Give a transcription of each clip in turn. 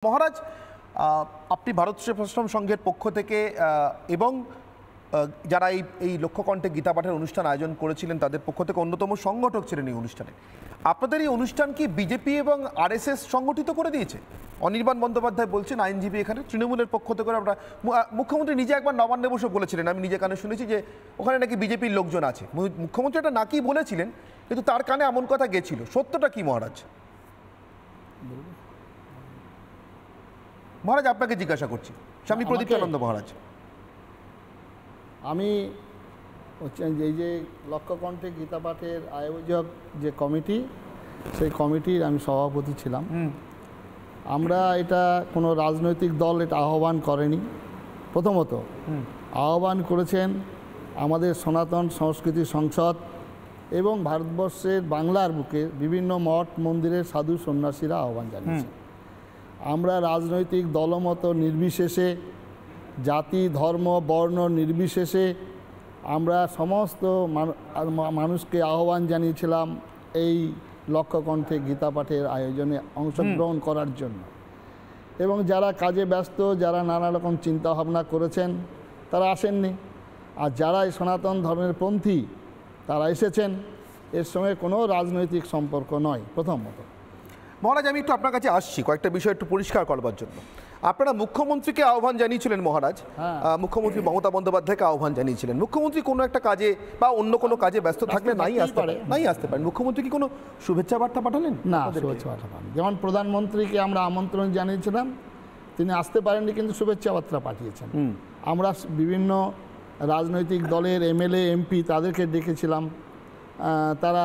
মহারাজ, আপনি ভারত সেবাশ্রম সংঘের পক্ষ থেকে এবং যারা এই লক্ষ্যকণ্ঠে গীতা পাঠের অনুষ্ঠান আয়োজন করেছিলেন তাদের পক্ষ থেকে অন্যতম সংগঠক ছিলেন এই অনুষ্ঠানে। আপনাদের এই অনুষ্ঠান কি বিজেপি এবং আরএসএস সংগঠিত করে দিয়েছে? অনির্বাণ বন্দ্যোপাধ্যায় বলছেন, আইনজীবী এখানে, তৃণমূলের পক্ষ থেকে আমরা মুখ্যমন্ত্রী নিজে একবার নবান্নে বসে বলেছিলেন, আমি নিজে কানে শুনেছি যে ওখানে নাকি বিজেপির লোকজন আছে। মুখ্যমন্ত্রী এটা নাকি বলেছিলেন, কিন্তু তার কানে এমন কথা গেছিল। সত্যটা কি মহারাজ? মহারাজ আপনাকে জিজ্ঞাসা করছি, স্বামী প্রদীপ্তানন্দ মহারাজ। আমি এই যে লক্ষ্যকণ্ঠে গীতা পাঠের আয়োজক যে কমিটি, সেই কমিটির আমি সভাপতি ছিলাম। আমরা এটা কোনো রাজনৈতিক দল এটা আহ্বান করেনি। প্রথমত আহ্বান করেছেন আমাদের সনাতন সংস্কৃতি সংসদ এবং ভারতবর্ষের বাংলার বুকে বিভিন্ন মঠ মন্দিরের সাধু সন্ন্যাসীরা আহ্বান জানিয়েছেন। আমরা রাজনৈতিক দলমত নির্বিশেষে, জাতি ধর্ম বর্ণ নির্বিশেষে আমরা সমস্ত মানুষকে আহ্বান জানিয়েছিলাম এই লক্ষ্যকণ্ঠে গীতা পাঠের আয়োজনে অংশগ্রহণ করার জন্য। এবং যারা কাজে ব্যস্ত, যারা নানা রকম চিন্তাভাবনা করেছেন তারা আসেননি, আর যারা এই সনাতন ধর্মের পন্থী তারা এসেছেন। এর সঙ্গে কোনো রাজনৈতিক সম্পর্ক নয়। প্রথমত মহারাজ, আমি একটু আপনার কাছে আসছি কয়েকটা বিষয় একটু পরিষ্কার করবার জন্য। আপনারা মুখ্যমন্ত্রীকে আহ্বান জানিয়েছিলেন মহারাজ, মুখ্যমন্ত্রী মমতা বন্দ্যোপাধ্যায়কে আহ্বান জানিয়েছিলেন। মুখ্যমন্ত্রী কোনো একটা কাজে বা অন্য কোনো কাজে ব্যস্ত থাকলে নাই আসতে পারেন। মুখ্যমন্ত্রী কি কোনো শুভেচ্ছা বার্তা পাঠালেন? না, শুভেচ্ছা বার্তা পাঠান। যেমন প্রধানমন্ত্রীকে আমরা আমন্ত্রণ জানিয়েছিলাম, তিনি আসতে পারেননি, কিন্তু শুভেচ্ছা বার্তা পাঠিয়েছেন। আমরা বিভিন্ন রাজনৈতিক দলের এমএলএ এমপি তাদেরকে ডেকেছিলাম, তারা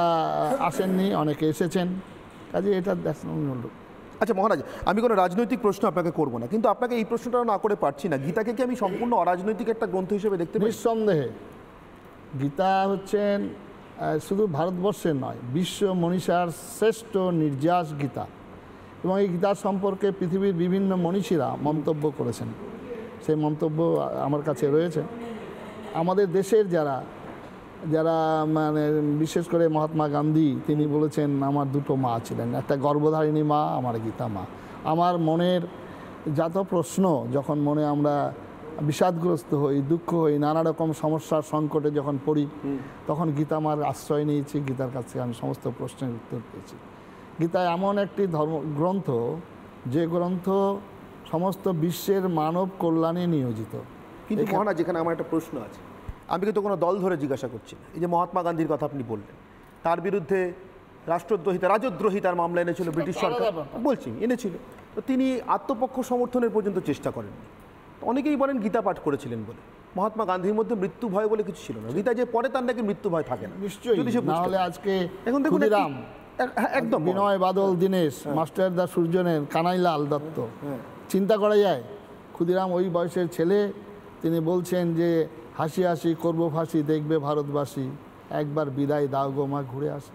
আসেননি, অনেকে এসেছেন। কাজে এটা হলো। আচ্ছা মহারাজ, আমি কোনো রাজনৈতিক প্রশ্ন আপনাকে করবো না, কিন্তু আপনাকে এই প্রশ্নটা না করে পারছি না। গীতাকে কি আমি সম্পূর্ণ অরাজনৈতিক একটা গ্রন্থ হিসেবে দেখতে পাই? নিঃসন্দেহে গীতা হচ্ছেন শুধু ভারতবর্ষের নয়, বিশ্ব মনীষার শ্রেষ্ঠ নির্যাস গীতা। এবং এই গীতা সম্পর্কে পৃথিবীর বিভিন্ন মনীষীরা মন্তব্য করেছেন, সেই মন্তব্য আমার কাছে রয়েছে। আমাদের দেশের যারা মানে বিশেষ করে মহাত্মা গান্ধী, তিনি বলেছেন আমার দুটো মা ছিলেন, একটা গর্ভধারিণী মা, আমার গীতা মা। আমার মনের যত প্রশ্ন যখন মনে আমরা বিষাদগ্রস্ত হই, দুঃখ হই, নানা রকম সমস্যার সংকটে যখন পড়ি, তখন গীতা মার আশ্রয় নিয়েছি। গীতার কাছে আমি সমস্ত প্রশ্নের উত্তর পেয়েছি। গীতা এমন একটি গ্রন্থ, যে গ্রন্থ সমস্ত বিশ্বের মানব কল্যাণে নিয়োজিত। কিন্তু মহারাজ, যেখানে আমার একটা প্রশ্ন আছে, আমি কিন্তু কোনো দল ধরে জিজ্ঞাসা করছি না। এই যে মহাত্মা গান্ধীর কথা আপনি বললেন, তার বিরুদ্ধে রাজদ্রোহিতার মামলা এনেছিল ব্রিটিশ সরকার, বলছি এনেছিল, তো তিনি আত্মপক্ষ সমর্থনের পর্যন্ত চেষ্টা করেননি। অনেকেই বলেন গীতা পাঠ করেছিলেন বলে। মহাত্মা গান্ধীর মধ্যে মৃত্যু ভয় বলে কিছু ছিল না। গীতা যে পড়ে তার নাকি মৃত্যু ভয় থাকে না। নিশ্চয়ই, নাহলে আজকে এখন দেখুন একদম বিনয় বাদল দীনেশ, মাস্টারদা সূর্যনের, কানাইলাল দত্ত, চিন্তা করা যায়। ক্ষুদিরাম ওই বয়সের ছেলে, তিনি বলছেন যে হাসি হাসি করবো ফাঁসি, দেখবে ভারতবাসী, একবার বিদায় দাও গো মা, ঘুরে আসি।